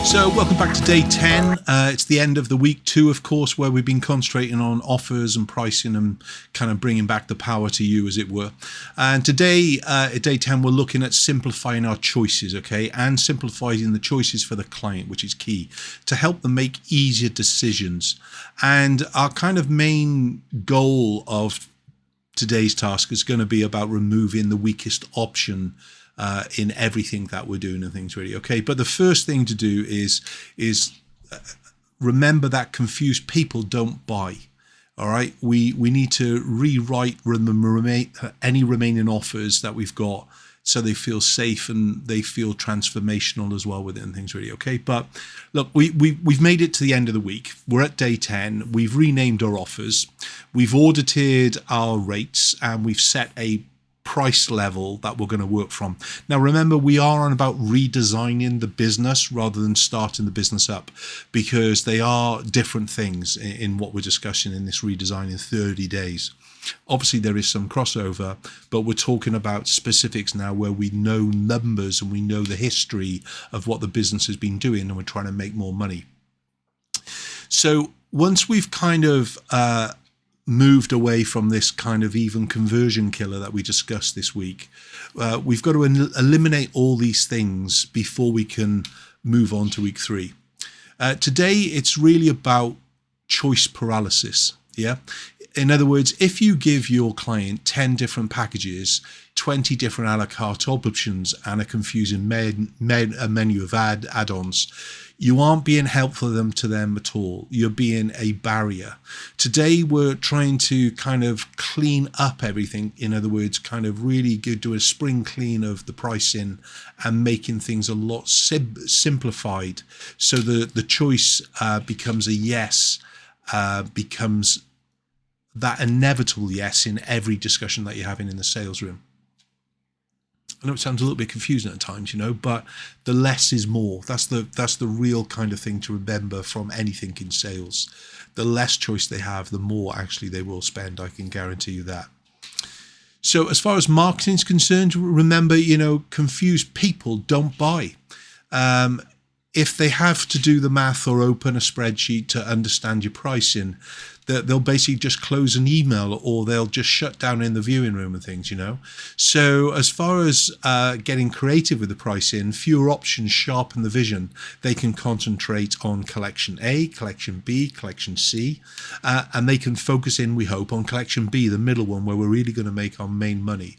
So welcome back to day 10. It's the end of the week 2, of course, where we've been concentrating on offers and pricing and kind of bringing back the power to you, as it were. And today, at day 10, we're looking at simplifying our choices, okay, and simplifying the choices for the client, which is key, to help them make easier decisions. And our kind of main goal of today's task is going to be about removing the weakest option in everything that we're doing and things, really. Okay, but the first thing to do is remember that confused people don't buy. All right, we need to rewrite any remaining offers that we've got so they feel safe and they feel transformational as well with it and things, really. Okay, but look, we've made it to the end of the week. We're at day 10. We've renamed our offers, we've audited our rates, and we've set a price level that we're going to work from. Now, remember, we are on about redesigning the business rather than starting the business up, because they are different things in what we're discussing in this redesign in 30 days. Obviously, there is some crossover, but we're talking about specifics now where we know numbers and we know the history of what the business has been doing, and we're trying to make more money. So once we've kind of moved away from this kind of even conversion killer that we discussed this week, we've got to eliminate all these things before we can move on to week 3. Today, it's really about choice paralysis. Yeah. In other words, if you give your client 10 different packages, 20 different a la carte options, and a confusing menu of add-ons, you aren't being helpful to them at all. You're being a barrier. Today, we're trying to kind of clean up everything. In other words, kind of really do a spring clean of the pricing and making things a lot simplified, so the choice becomes a yes, becomes that inevitable yes in every discussion that you're having in the sales room. I know it sounds a little bit confusing at times, but the less is more. That's the real kind of thing to remember from anything in sales. The less choice they have, the more actually they will spend. I can guarantee you that. So as far as marketing is concerned, remember, confused people don't buy. If they have to do the math or open a spreadsheet to understand your pricing, they'll basically just close an email, or they'll just shut down in the viewing room and things, So as far as getting creative with the pricing, fewer options sharpen the vision. They can concentrate on collection A, collection B, collection C, and they can focus in, we hope, on collection B, the middle one, where we're really going to make our main money.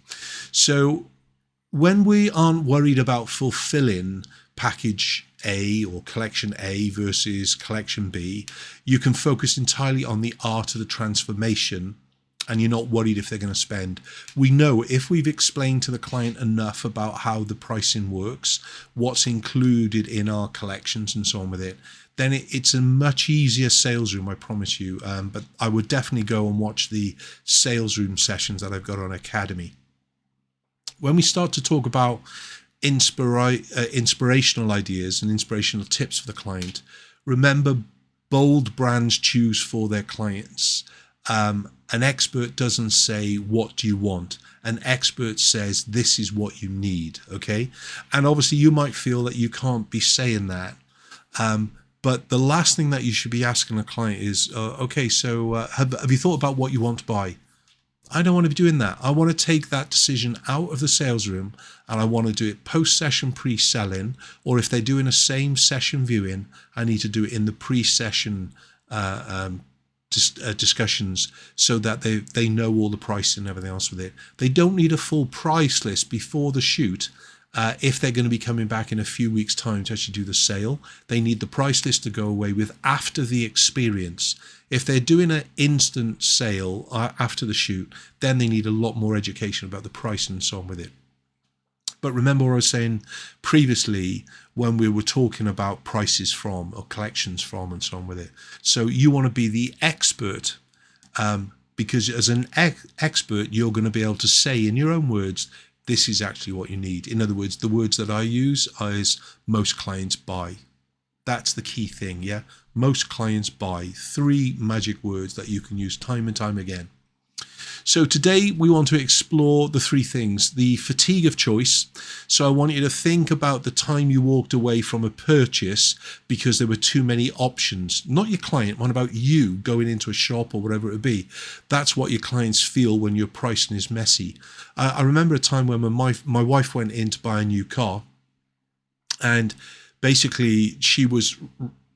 So when we aren't worried about fulfilling package A or collection A versus collection B, you can focus entirely on the art of the transformation, and you're not worried if they're going to spend. We know if we've explained to the client enough about how the pricing works, what's included in our collections and so on with it, then it's a much easier sales room, I promise you. But I would definitely go and watch the sales room sessions that I've got on Academy. When we start to talk about inspirational ideas and inspirational tips for the client, remember, bold brands choose for their clients. An expert doesn't say, what do you want? An expert says, this is what you need. Okay. And obviously you might feel that you can't be saying that. But the last thing that you should be asking a client is, okay, so have you thought about what you want to buy? I don't want to be doing that. I want to take that decision out of the sales room, and I want to do it post-session pre-selling, or if they're doing a same session viewing, I need to do it in the pre-session discussions, so that they know all the price and everything else with it. They don't need a full price list before the shoot. If they're going to be coming back in a few weeks' time to actually do the sale, they need the price list to go away with after the experience. If they're doing an instant sale after the shoot, then they need a lot more education about the price and so on with it. But remember what I was saying previously when we were talking about prices from, or collections from, and so on with it. So you want to be the expert, because as an expert, you're going to be able to say in your own words, this is actually what you need. In other words, the words that I use is most clients buy. That's the key thing, yeah? Most clients buy. 3 magic words that you can use time and time again. So today we want to explore the three things: the fatigue of choice. So I want you to think about the time you walked away from a purchase because there were too many options. Not your client, what about you going into a shop or whatever it would be? That's what your clients feel when your pricing is messy. I remember a time when my wife went in to buy a new car, and basically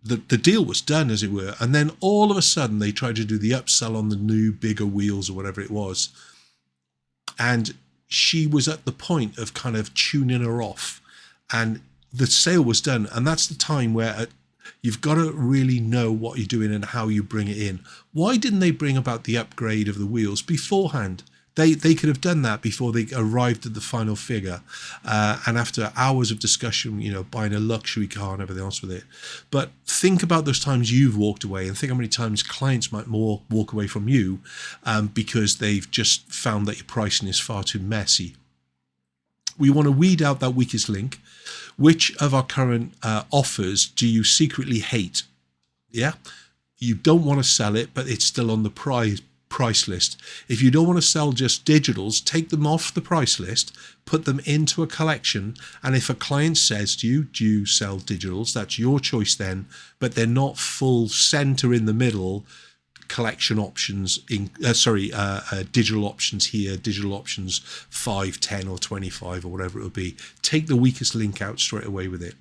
the deal was done, as it were, and then all of a sudden they tried to do the upsell on the new bigger wheels or whatever it was, and she was at the point of kind of tuning her off, and the sale was done. And that's the time where you've got to really know what you're doing and how you bring it in. Why didn't they bring about the upgrade of the wheels beforehand? They could have done that before they arrived at the final figure, and after hours of discussion, buying a luxury car and everything else with it. But think about those times you've walked away, and think how many times clients might more walk away from you because they've just found that your pricing is far too messy. We want to weed out that weakest link. Which of our current offers do you secretly hate? Yeah, you don't want to sell it, but it's still on the price list. If you don't want to sell just digitals, take them off the price list, put them into a collection, and if a client says to you, do you sell digitals, that's your choice then, but they're not full center in the middle collection options digital options here, digital options 5, 10 or 25 or whatever it will be. Take the weakest link out straight away with it.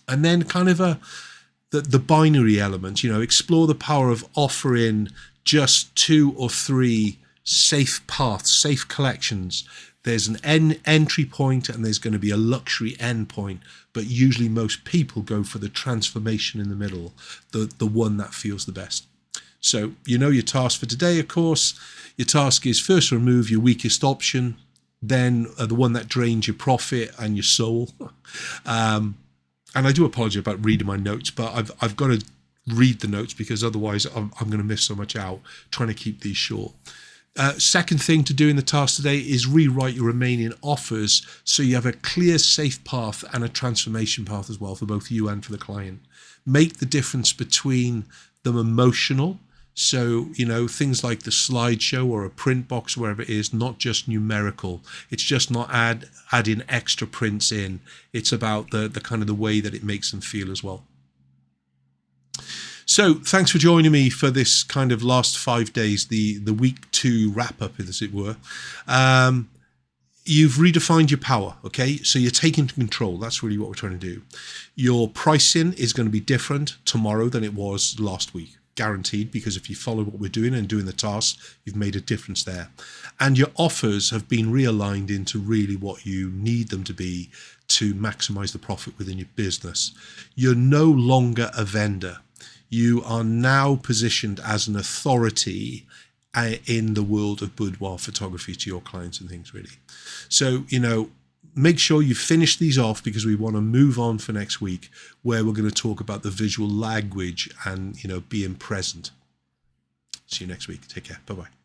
And then kind of the binary element, explore the power of offering just 2 or 3 safe paths, safe collections. There's an entry point and there's going to be a luxury end point, but usually most people go for the transformation in the middle, the one that feels the best. So your task for today, of course. Your task is first remove your weakest option, then the one that drains your profit and your soul. And I do apologize about reading my notes, but I've got to read the notes because otherwise I'm going to miss so much out trying to keep these short. Second thing to do in the task today is rewrite your remaining offers so you have a clear, safe path and a transformation path as well for both you and for the client. Make the difference between them emotional. So, things like the slideshow or a print box, wherever it is, not just numerical. It's just not adding extra prints in. It's about the kind of the way that it makes them feel as well. So thanks for joining me for this kind of last 5 days, the week 2 wrap up, as it were. You've redefined your power, okay? So you're taking control. That's really what we're trying to do. Your pricing is going to be different tomorrow than it was last week. Guaranteed, because if you follow what we're doing and doing the tasks, you've made a difference there. And your offers have been realigned into really what you need them to be to maximize the profit within your business. You're no longer a vendor. You are now positioned as an authority in the world of boudoir photography to your clients and things, really. So, make sure you finish these off because we want to move on for next week, where we're going to talk about the visual language and, being present. See you next week. Take care. Bye-bye.